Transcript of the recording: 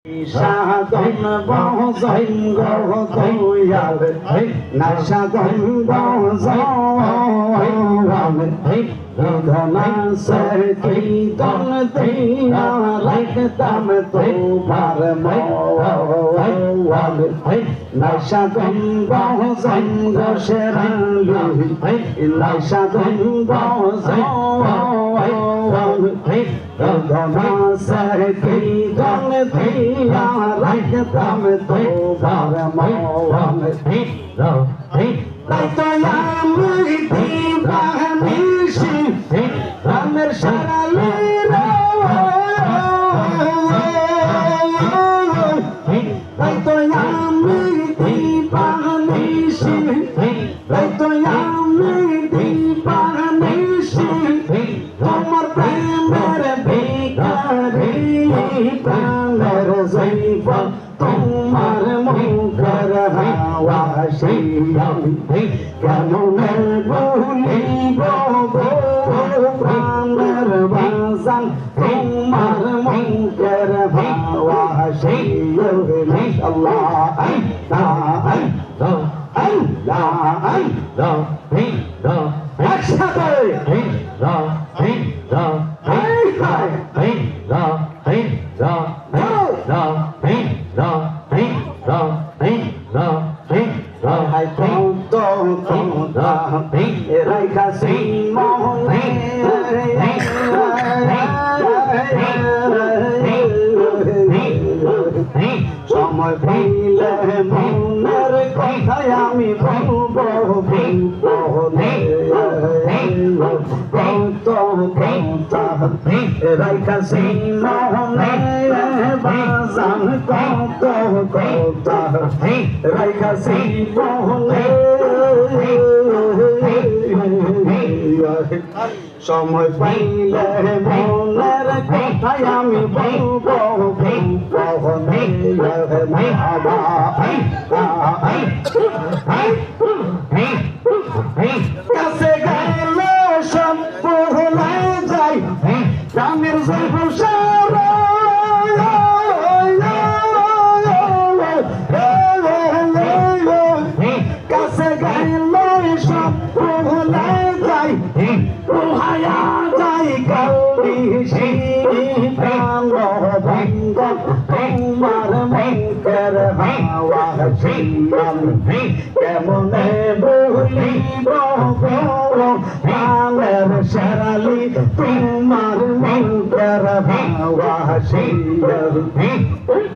সাধন বজঙ্গ দয়াল না সাধন বজঙ্গ ধনা সর কীর্তন দিয়া রাখতাম তোমার মওয়াল না সাধন বজঙ্গ শেরালি না সাধন বজঙ্গ ধনা সর কীর্তন দিয়া রাখতাম তোমার মওয়াল তাই তো আমি দিবানিশি রামের সারালে তাই তো আমি দিবানিশি তাই তো আমি দিবানিশি তোমার প্রেমের ভিখারি প্রাণের জৈব তোমার মুখের হাওয়া সেই আমি কেমনে ভুলিব গো প্রাণের বাজান তোমার মুখের হাওয়া সেই আল্লাহ একসাথে সময় পাইলে মনের কথায় আমি বলবো রাইখাছি মনে বাজান কত কথা রাইখাছি মনে সময় পাইলে মনের কথায় আমি বলবো কাছে গেলে সব ভুলে যাই গ্রামের কাছে গেলে সব ভুলে যাই পোহায়া যাই কালি প্রাঙ্গ ভঙ্গ তোমার মুখের হাওয়া কেমনে বলিব প্রাণের শেরালি তোমার মুখের হাওয়া